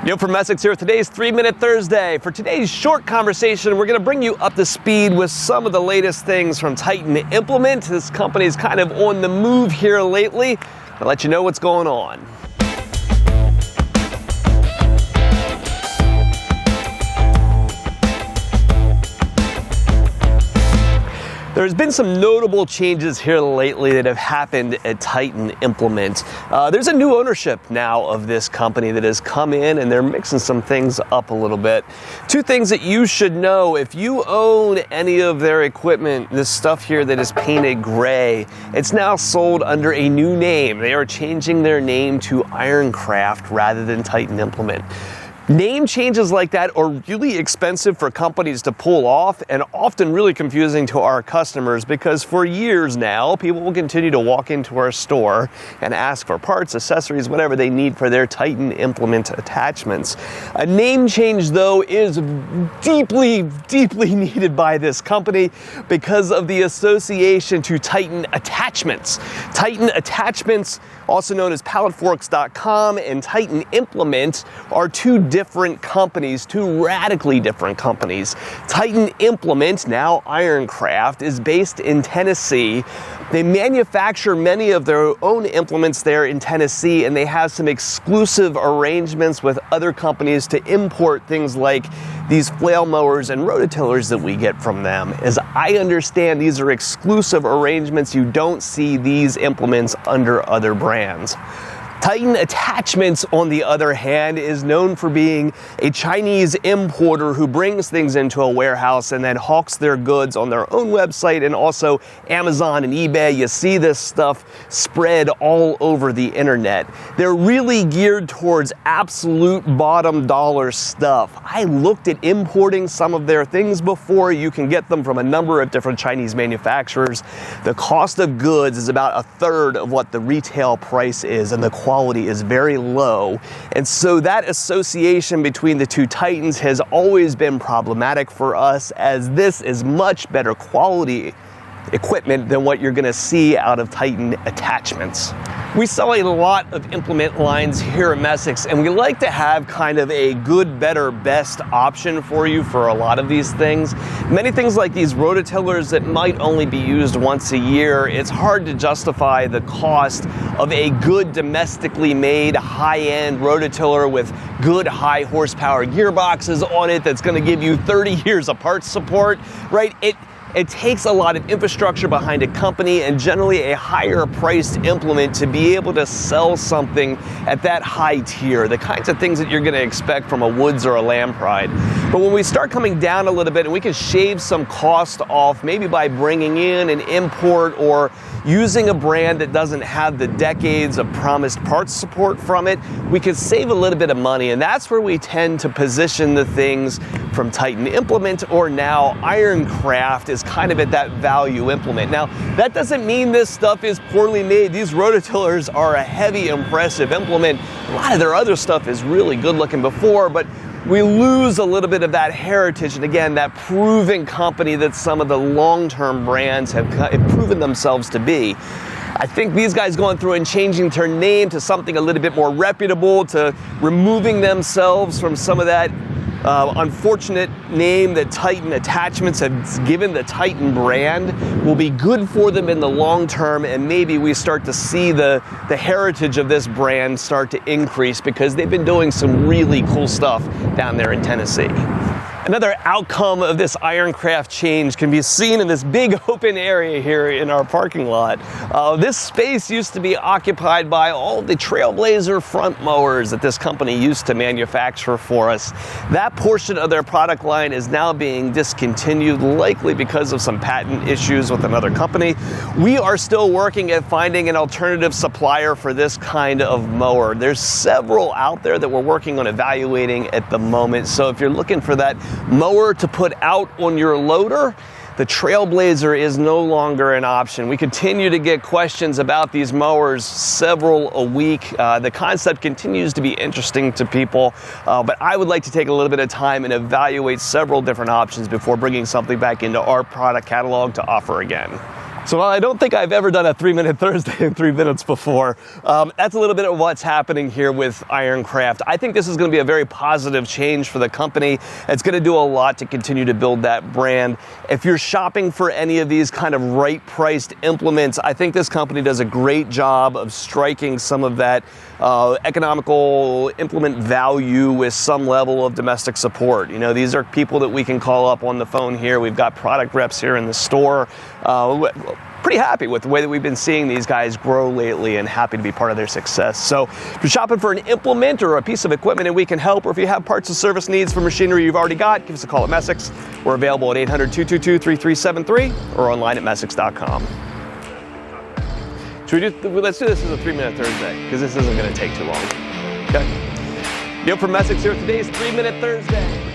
Yo, from Essex here with today's 3-Minute Thursday. For today's short conversation, we're going to bring you up to speed with some of the latest things from Titan Implement. This company is kind of on the move here lately. I'll let you know what's going on. There's been some notable changes here lately that have happened at Titan Implement. There's a new ownership now of this company that has come in, and they're mixing some things up a little bit. Two things that you should know: if you own any of their equipment, this stuff here that is painted gray, it's now sold under a new name. They are changing their name to IronCraft rather than Titan Implement. Name changes like that are really expensive for companies to pull off and often really confusing to our customers, because for years now, people will continue to walk into our store and ask for parts, accessories, whatever they need for their Titan Implement attachments. A name change, though, is deeply, deeply needed by this company because of the association to Titan Attachments. Titan Attachments, also known as PalletForks.com, and Titan Implement are two different companies, two radically different companies. Titan Implement, now IronCraft, is based in Tennessee. They manufacture many of their own implements there in Tennessee, and they have some exclusive arrangements with other companies to import things like these flail mowers and rototillers that we get from them. As I understand, these are exclusive arrangements. You don't see these implements under other brands. Titan Attachments, on the other hand, is known for being a Chinese importer who brings things into a warehouse and then hawks their goods on their own website and also Amazon and eBay. You see this stuff spread all over the internet. They're really geared towards absolute bottom dollar stuff. I looked at importing some of their things before. You can get them from a number of different Chinese manufacturers. The cost of goods is about a third of what the retail price is, and the quality is very low. And so that association between the two Titans has always been problematic for us, as this is much better quality equipment than what you're going to see out of Titan Attachments. We sell a lot of implement lines here at Essex, and we like to have kind of a good, better, best option for you for a lot of these things. Many things like these rototillers that might only be used once a year, it's hard to justify the cost of a good domestically made high-end rototiller with good high horsepower gearboxes on it that's going to give you 30 years of parts support, right? It takes a lot of infrastructure behind a company and generally a higher priced implement to be able to sell something at that high tier, the kinds of things that you're going to expect from a Woods or a Lampride. But when we start coming down a little bit and we can shave some cost off, maybe by bringing in an import or using a brand that doesn't have the decades of promised parts support from it, we could save a little bit of money. And that's where we tend to position the things from Titan Implement, or now IronCraft, is kind of at that value implement. Now, that doesn't mean this stuff is poorly made. These rototillers are a heavy, impressive implement. A lot of their other stuff is really good looking before, but we lose a little bit of that heritage, and again, that proven company that some of the long-term brands have proven themselves to be. I think these guys going through and changing their name to something a little bit more reputable, to removing themselves from some of that unfortunate name that Titan Attachments has given the Titan brand, will be good for them in the long term, and maybe we start to see the heritage of this brand start to increase, because they've been doing some really cool stuff down there in Tennessee. Another outcome of this IronCraft change can be seen in this big open area here in our parking lot. This space used to be occupied by all the Trailblazer front mowers that this company used to manufacture for us. That portion of their product line is now being discontinued, likely because of some patent issues with another company. We are still working at finding an alternative supplier for this kind of mower. There's several out there that we're working on evaluating at the moment. So if you're looking for that mower to put out on your loader, the Trailblazer is no longer an option. We continue to get questions about these mowers, several a week. The concept continues to be interesting to people, but I would like to take a little bit of time and evaluate several different options before bringing something back into our product catalog to offer again. So while I don't think I've ever done a 3-minute Thursday in 3 minutes before, that's a little bit of what's happening here with IronCraft. I think this is going to be a very positive change for the company. It's going to do a lot to continue to build that brand. If you're shopping for any of these kind of right-priced implements, I think this company does a great job of striking some of that economical implement value with some level of domestic support. You know, these are people that we can call up on the phone here. We've got product reps here in the store. Pretty happy with the way that we've been seeing these guys grow lately and happy to be part of their success. So if you're shopping for an implement or a piece of equipment and we can help, or if you have parts and service needs for machinery you've already got, give us a call at Messick's. We're available at 800-222-3373 or online at Messick's.com. Let's do this as a 3-minute Thursday, because this isn't going to take too long. Okay? Neil from Messick's here with today's 3-minute Thursday.